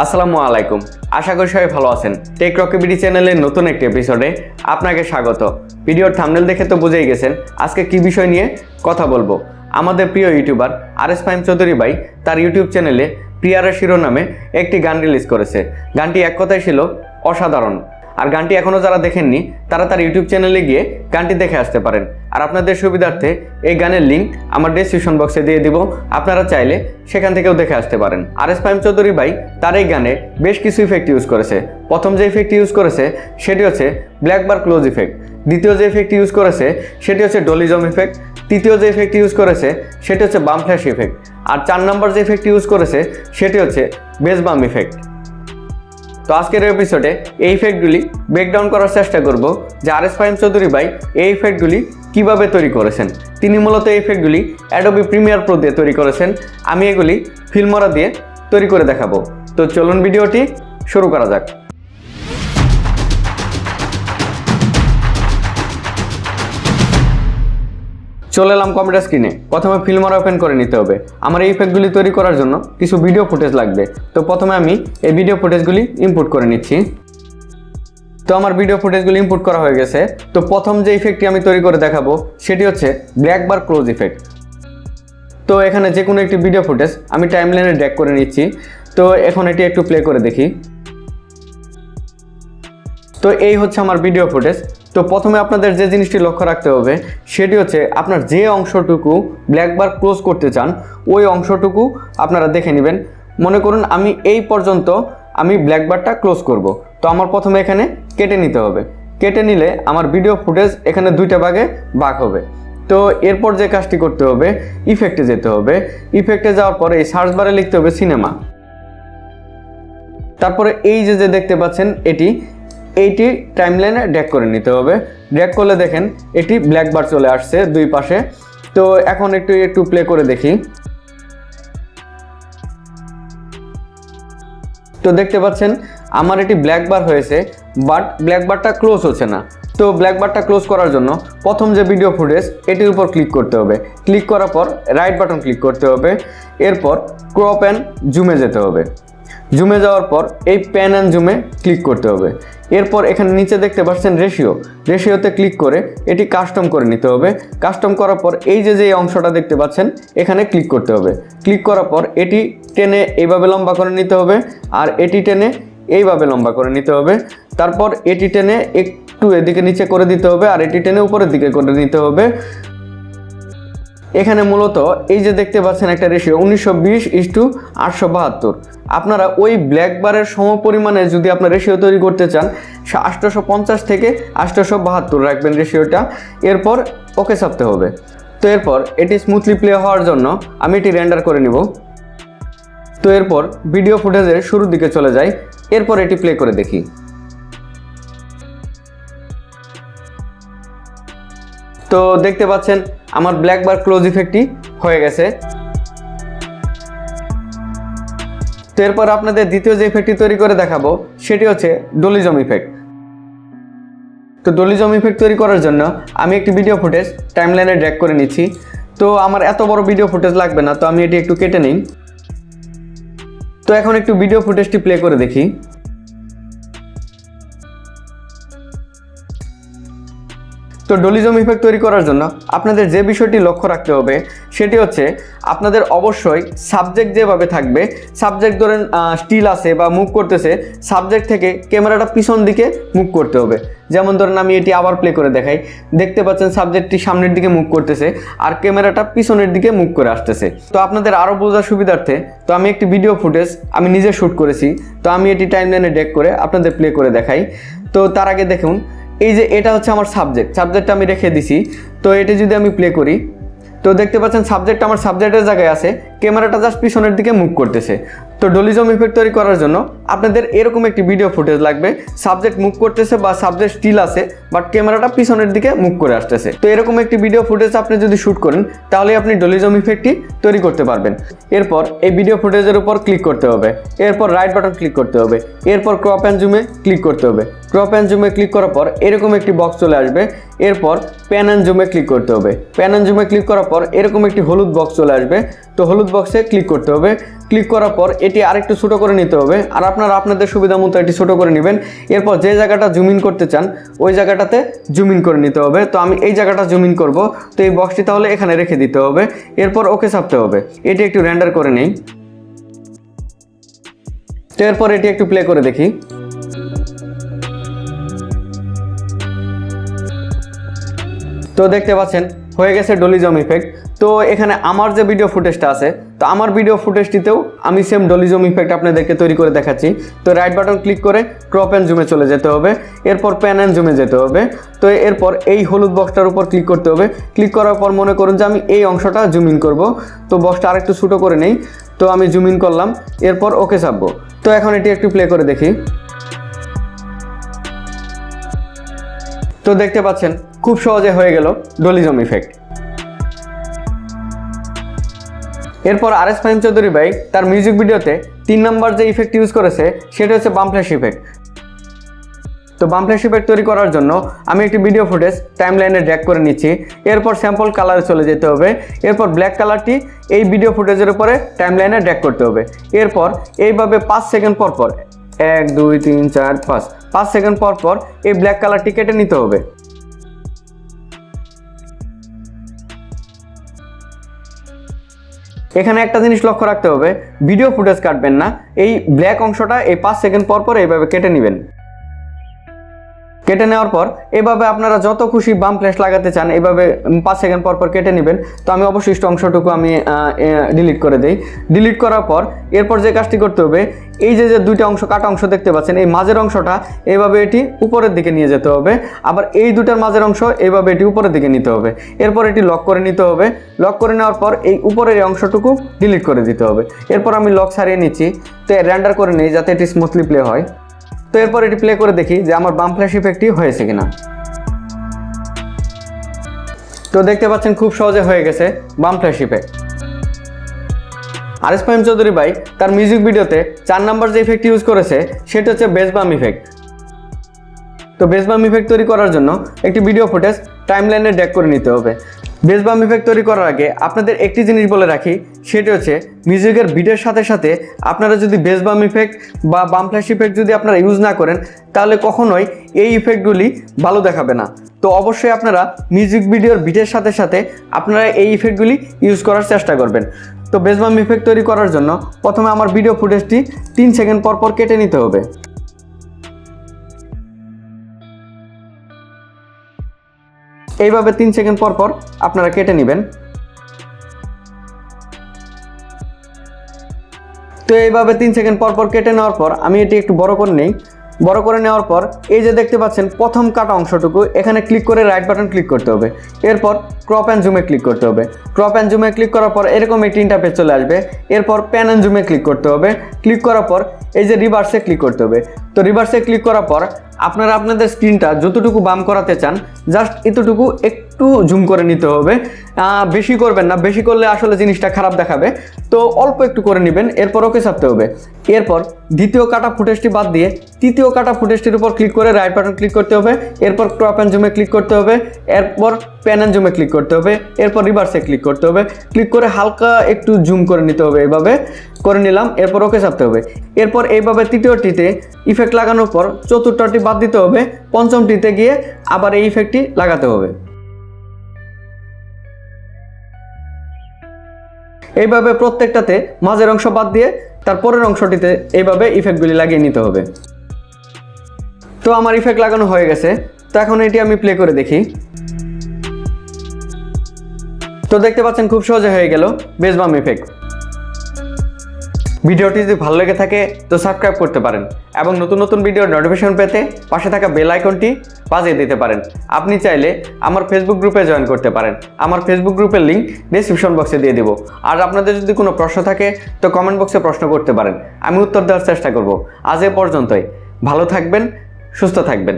আসসালামু আলাইকুম। আশা করি সবাই ভালো আছেন। টেক রকেবিডি চ্যানেলের নতুন একটি এপিসোডে আপনাকে স্বাগত। ভিডিওর থাম্বনেল দেখে তো বুঝেই গেছেন আজকে কি বিষয় নিয়ে কথা বলবো। আমাদের প্রিয় ইউটিউবার ফাহিম চৌধুরী ভাই তার ইউটিউব চ্যানেলে প্রিয়া রে শিরোনামে একটি গান রিলিজ করেছে। গানটি এক কথায় ছিল অসাধারণ। আর গানটি এখনও যারা দেখেননি তারা তার ইউটিউব চ্যানেলে গিয়ে গানটি দেখে আসতে পারেন। আর আপনাদের সুবিধার্থে এই গানের লিঙ্ক আমার ডেসক্রিপশন বক্সে দিয়ে দিব, আপনারা চাইলে সেখান থেকেও দেখে আসতে পারেন। ফাহিম চৌধুরী ভাই তার এই গানে বেশ কিছু ইফেক্ট ইউজ করেছে। প্রথম যে ইফেক্ট ইউজ করেছে সেটি হচ্ছে ব্ল্যাক বার ক্লোজ ইফেক্ট। দ্বিতীয় যে ইফেক্ট ইউজ করেছে সেটি হচ্ছে ডলিজম ইফেক্ট। তৃতীয় যে ইফেক্ট ইউজ করেছে সেটি হচ্ছে বাম ফ্ল্যাশ ইফেক্ট। আর 4 নম্বর যে ইফেক্ট ইউজ করেছে সেটি হচ্ছে বেস বাম ইফেক্ট। তো আজকের এপিসোডে এই ইফেক্টগুলি ব্রেকডাউন করার চেষ্টা করব যে ফাহিম চৌধুরী ভাই এই ইফেক্টগুলি কীভাবে তৈরি করেছেন। তিনি মূলত এই ইফেক্টগুলি অ্যাডোবি প্রিমিয়ার প্রো দিয়ে তৈরি করেছেন। আমি এগুলি ফিল্মরা দিয়ে তৈরি করে দেখাবো। তো চলুন ভিডিওটি শুরু করা যাক। চলে এলাম কম্পিউটার স্ক্রিনে। প্রথমে ফিল্মরা ওপেন করে নিতে হবে। আমার এই ইফেক্টগুলি তৈরি করার জন্য কিছু ভিডিও ফুটেজ লাগবে। তো প্রথমে আমি এই ভিডিও ফুটেজগুলি ইনপুট করে নিচ্ছি। তো আমার ভিডিও ফুটেজগুলি ইনপুট করা হয়ে গেছে। তো প্রথম যে ইফেক্টটি আমি তৈরি করে দেখাবো সেটি হচ্ছে ব্ল্যাক বার ক্লোজ ইফেক্ট। তো এখানে যে কোনো একটি ভিডিও ফুটেজ আমি টাইমলাইনে ড্র্যাগ করে নিচ্ছি। তো এখন এটি একটু প্লে করে দেখি। তো এই হচ্ছে আমার ভিডিও ফুটেজ। তো প্রথমে আপনাদের যে জিনিসটি লক্ষ্য রাখতে হবে সেটি হচ্ছে আপনার যে অংশটুকু ব্ল্যাক বার ক্লোজ করতে চান ওই অংশটুকু আপনারা দেখে নেবেন। মনে করুন আমি এই পর্যন্ত আমি ব্ল্যাক বারটা ক্লোজ করব। তো আমার প্রথমে এখানে কেটে নিতে হবে। কেটে নিলে আমার ভিডিও ফুটেজ এখানে দুইটা ভাগে ভাগ হবে। তো এরপর যে কাজটি করতে হবে ইফেক্টে যেতে হবে। ইফেক্টে যাওয়ার পরে এই সার্চ বারে লিখতে হবে সিনেমা। তারপরে এই যে দেখতে পাচ্ছেন এইটি টাইমলাইনে ড্র্যাগ করে নিতে হবে। ড্র্যাগ করলে দেখেন এটি ব্ল্যাক বার চলে আসছে দুই পাশে। তো এখন একটু প্লে করে দেখি। তো দেখতে পাচ্ছেন আমার এটি ব্ল্যাক বার হয়েছে, বাট ব্ল্যাক বারটা ক্লোজ হচ্ছে না। তো ব্ল্যাক বারটা ক্লোজ করার জন্য প্রথম যে ভিডিও ফুটেজ এটির উপর ক্লিক করতে হবে। ক্লিক করার পর রাইট বাটন ক্লিক করতে হবে। এরপর ক্রপ অ্যান্ড জুমে যেতে হবে। জুমে যাওয়ার পর এই প্যান অ্যান্ড জুমে ক্লিক করতে হবে। এরপর এখানে নিচে দেখতে পাচ্ছেন রেশিওতে ক্লিক করে এটি কাস্টম করে নিতে হবে। কাস্টম করার পর এই যে অংশটা দেখতে পাচ্ছেন এখানে ক্লিক করতে হবে। ক্লিক করার পর এটি টেনে এইভাবে লম্বা করে নিতে হবে, আর এটি টেনে এইভাবে লম্বা করে নিতে হবে। তারপর এটি টেনে একটু এদিকে নিচে করে দিতে হবে, আর এটি টেনে উপরের দিকে করে নিতে হবে। এখানে মূলত এই যে দেখতে পাচ্ছেন একটা রেশিও 1920:872। আপনারা ওই ব্ল্যাক বারের সমপরিমাণে যদি আপনার রেশিও তৈরি করতে চান 850 থেকে 872 রাখবেন রেশিওটা। এরপর ওকে চাপতে হবে। তো এরপর এটি স্মুথলি প্লে হওয়ার জন্য আমি এটি রেন্ডার করে নিব। তো এরপর ভিডিও ফুটেজের শুরুর দিকে চলে যাই। এরপর এটি প্লে করে দেখি। তো দেখতে পাচ্ছেন আমার ব্ল্যাক বার ক্লোজ ইফেক্টটি হয়ে গেছে। তো এরপর আপনাদের দ্বিতীয় যে ইফেক্টটি তৈরি করে দেখাবো সেটি হচ্ছে ডলিজম ইফেক্ট। তো ডলিজম ইফেক্ট তৈরি করার জন্য আমি একটি ভিডিও ফুটেজ টাইমলাইনে ড্র্যাগ করে নিচ্ছি। তো আমার এত বড় ভিডিও ফুটেজ লাগবে না, তো আমি এটি একটু কেটে নিই। তো এখন একটু ভিডিও ফুটেজটি প্লে করে দেখি। তো ডলিজম ইফেক্ট তৈরি করার জন্য আপনাদের যে বিষয়টি লক্ষ্য রাখতে হবে সেটি হচ্ছে আপনাদের অবশ্যই সাবজেক্ট যেভাবে থাকবে, সাবজেক্ট ধরেন স্টিল আছে বা মুভ করতেছে, সাবজেক্ট থেকে ক্যামেরাটা পিছন দিকে মুভ করতে হবে। যেমন ধরেন আমি এটি আবার প্লে করে দেখাই। দেখতে পাচ্ছেন সাবজেক্টটি সামনের দিকে মুভ করতেছে আর ক্যামেরাটা পিছনের দিকে মুভ করে আসতেছে। তো আপনাদের আরও বোঝার সুবিধার্থে তো আমি একটি ভিডিও ফুটেজ আমি নিজে শ্যুট করেছি। তো আমি এটি টাইমলাইনে ড্র্যাগ করে আপনাদের প্লে করে দেখাই। তো তার আগে দেখুন এই যে এটা হচ্ছে আমার সাবজেক্টটা আমি রেখে দিছি। তো এটা যদি আমি প্লে করি তো দেখতে পাচ্ছেন আমার সাবজেক্টের জায়গায় আছে, ক্যামেরাটা জাস্ট পিছনের দিকে মুভ করতেছে। তো ডলিজম ইফেক্ট তৈরি করার জন্য আপনাদের এরকম একটি ভিডিও ফুটেজ লাগবে, সাবজেক্ট মুভ করতেছে বা সাবজেক্ট স্টিল আছে বাট ক্যামেরাটা পিছনের দিকে মুভ করে আসতেছে। তো এরকম একটি ভিডিও ফুটেজ আপনি যদি শ্যুট করেন তাহলে আপনি ডলিজম ইফেক্টটি তৈরি করতে পারবেন। এরপর এই ভিডিও ফুটেজের উপর ক্লিক করতে হবে। এরপর রাইট বাটন ক্লিক করতে হবে। এরপর ক্রপ অ্যান্ড জুমে ক্লিক করতে হবে। ক্রপ অ্যান্ড জুমে ক্লিক করার পর এরকম একটি বক্স চলে আসবে। এরপর প্যান অ্যান্ড জুমে ক্লিক করতে হবে। প্যান অ্যান্ড জুমে ক্লিক করার পর এরকম একটি হলুদ বক্স চলে আসবে। তো হলুদ বক্সে ক্লিক করতে হবে। ক্লিক করার পর এটি আরেকটু ছোটো করে নিতে হবে, আর আপনারা আপনাদের সুবিধা মতো এটি ছোটো করে নেবেন। এরপর যে জায়গাটা জুম ইন করতে চান ওই জায়গাটাতে জুম ইন করে নিতে হবে। তো আমি এই জায়গাটা জুম ইন করবো, তো এই বক্সটি তাহলে এখানে রেখে দিতে হবে। এরপর ওকে চাপতে হবে। এটি একটু রেন্ডার করে নেই। তো এরপর এটি একটু প্লে করে দেখি। তো দেখতে পাচ্ছেন হয়ে গেছে ডলি জুম ইফেক্ট। তো এখানে আমার যে ভিডিও ফুটেজটা আছে, তো আমার ভিডিও ফুটেজটিতেও আমি সেম ডলি জুম ইফেক্ট আপনাদেরকে তৈরি করে দেখাচ্ছি। তো রাইট বাটন ক্লিক করে ক্রপ অ্যান্ড জুমে চলে যেতে হবে। এরপর প্যান অ্যান্ড জুমে যেতে হবে। তো এরপর এই হলুদ বক্সটার উপর ক্লিক করতে হবে। ক্লিক করার পর মনে করুন যে আমি এই অংশটা জুম ইন করবো, তো বক্সটা আরেকটু ছোটো করে নেই। তো আমি জুম ইন করলাম, এরপর ওকে চাপবো। তো এখন এটি একটু প্লে করে দেখি। তো দেখতে পাচ্ছেন খুব সহজে হয়ে গেল ডলি জুম ইফেক্ট। এরপর আর.এস. ফাহিম চৌধুরী ভাই তার মিউজিক ভিডিওতে 3 নম্বর যে ইফেক্ট ইউজ করেছে সেটা হচ্ছে বাম ফ্ল্যাশ ইফেক্ট। তো বাম ফ্ল্যাশ ইফেক্ট তৈরি করার জন্য আমি একটি ভিডিও ফুটেজ টাইমলাইনে ড্র্যাগ করে নিচ্ছি। এরপর স্যাম্পল কালারে চলে যেতে হবে। এরপর ব্ল্যাক কালারটি এই ভিডিও ফুটেজের উপরে টাইমলাইনে ড্র্যাগ করতে হবে। এরপর এইভাবে 5 সেকেন্ড পর পর 1 2 3 4 5 সেকেন্ড পর পর এই ব্ল্যাক কালারটি কেটে নিতে হবে। এখানে একটা জিনিস লক্ষ্য রাখতে হবে, ভিডিও ফুটেজ কাটবেন না, এই ব্ল্যাক অংশটা এই 5 সেকেন্ড পর পর এইভাবে কেটে নেবেন। কেটে নেওয়ার পর এভাবে আপনারা যত খুশি বাম ফ্ল্যাশ লাগাতে চান এভাবে 5 সেকেন্ড পর পর কেটে নেবেন। তো আমি অবশিষ্ট অংশটুকু আমি ডিলিট করে দেই। ডিলিট করার পর এরপর যে কাজটি করতে হবে, এই যে দুইটা অংশ কাটা অংশ দেখতে পাচ্ছেন, এই মাঝের অংশটা এইভাবে এটি উপরের দিকে নিয়ে যেতে হবে। আবার এই দুটার মাঝের অংশ এইভাবে এটি উপরের দিকে নিতে হবে। এরপর এটি লক করে নিতে হবে। লক করে নেওয়ার পর এই উপরের অংশটুকু ডিলিট করে দিতে হবে। এরপর আমি লক সারিয়ে নিচ্ছি। তো রেন্ডার করে নিই যাতে এটি স্মুথলি প্লে হয়। তো এরপর এটি প্লে করে দেখি যে আমার বাম ফ্ল্যাশ ইফেক্টটি হয়েছে কিনা। তো দেখতে পাচ্ছেন খুব সহজে হয়ে গেছে বাম ফ্ল্যাশ ইফেক্ট। আর.এস. ফাহিম চৌধুরী ভাই তার মিউজিক ভিডিওতে 4 নম্বর যে ইফেক্ট ইউজ করেছে সেটা হচ্ছে বেস বাম ইফেক্ট। তো বেস বাম ইফেক্ট তৈরি করার জন্য একটি ভিডিও ফুটেজ টাইমলাইনে ড্র্যাগ করে নিতে হবে। বেস বাম ইফেক্ট তৈরি করার আগে আপনাদের একটি জিনিস বলে রাখি, সেটা হচ্ছে মিউজিকের বিটের সাথে সাথে আপনারা যদি বেস বাম ইফেক্ট বা বাম ফ্ল্যাশ ইফেক্ট যদি আপনারা ইউজ না করেন তাহলে কখনোই এই ইফেক্টগুলি ভালো দেখাবে না। তো অবশ্যই আপনারা মিউজিক ভিডিওর বিটের সাথে সাথে আপনারা এই ইফেক্টগুলি ইউজ করার চেষ্টা করবেন। তো বেস বাম ইফেক্ট তৈরি করার জন্য প্রথমে আমার ভিডিও ফুটেজটি 3 সেকেন্ড পর পর কেটে নিতে হবে। এইভাবে 3 সেকেন্ড পর পর আপনারা কেটে নেবেন। তো এইভাবে 3 সেকেন্ড পর পর কেটে নেওয়ার পর আমি এটি একটু বড় করে নেই। বড় করে নেওয়ার পর এই যে দেখতে পাচ্ছেন প্রথম কাটা অংশটুকু, এখানে ক্লিক করে রাইট বাটন ক্লিক করতে হবে। এরপর ক্রপ অ্যান্ড জুমে ক্লিক করতে হবে। ক্রপ অ্যান্ড জুমে ক্লিক করার পর এরকম একটি ইন্টারফেস চলে আসবে। এরপর প্যান অ্যান্ড জুমে ক্লিক করতে হবে। ক্লিক করার পর এই যে রিভার্সে ক্লিক করতে হবে। তো রিভার্সে ক্লিক করার পর আপনারা আপনাদের স্ক্রিনটা যতটুকু বাম করাতে চান জাস্ট এতটুকু একটু জুম করে নিতে হবে, বেশি করবেন না, বেশি করলে আসলে জিনিসটা খারাপ দেখাবে। তো অল্প একটু করে নেবেন। এরপর ওকে চাপতে হবে। এরপর দ্বিতীয় কাটা ফুটেজটি বাদ দিয়ে তৃতীয় কাটা ফুটেজটির উপর ক্লিক করে রাইট বাটন ক্লিক করতে হবে। এরপর ক্রপ অ্যান্ড জুমে ক্লিক করতে হবে। এরপর প্যান অ্যান্ড জুমে ক্লিক করতে হবে। এরপর রিভার্সে ক্লিক করতে হবে। ক্লিক করে হালকা একটু জুম করে নিতে হবে, এইভাবে করে নিলাম। এরপর ওকে চাপতে হবে। এরপর এইভাবে তৃতীয়টিতে ইফেক্ট লাগানোর পর চতুর্থটি বাদ দিতে হবে, পঞ্চমটিতে গিয়ে আবার এই ইফেক্টটি লাগাতে হবে। এইভাবে প্রত্যেকটাতে মাঝের অংশ বাদ দিয়ে তারপরের অংশটিতে এইভাবে ইফেক্টগুলি লাগিয়ে নিতে হবে। তো আমার ইফেক্ট লাগানো হয়ে গেছে। তো এখন এটি আমি প্লে করে দেখি। তো দেখতে পাচ্ছেন খুব সহজে হয়ে গেল বেস বাম ইফেক্ট। ভিডিওটি যদি ভালো লেগে থাকে তো সাবস্ক্রাইব করতে পারেন এবং নতুন নতুন ভিডিওর নোটিফিকেশন পেতে পাশে থাকা বেল আইকনটি বাজিয়ে দিতে পারেন। আপনি চাইলে আমার ফেসবুক গ্রুপে জয়েন করতে পারেন। আমার ফেসবুক গ্রুপের লিঙ্ক ডেসক্রিপশন বক্সে দিয়ে দেবো। আর আপনাদের যদি কোনো প্রশ্ন থাকে তো কমেন্ট বক্সে প্রশ্ন করতে পারেন, আমি উত্তর দেওয়ার চেষ্টা করব। আজ এ পর্যন্তই। ভালো থাকবেন, সুস্থ থাকবেন।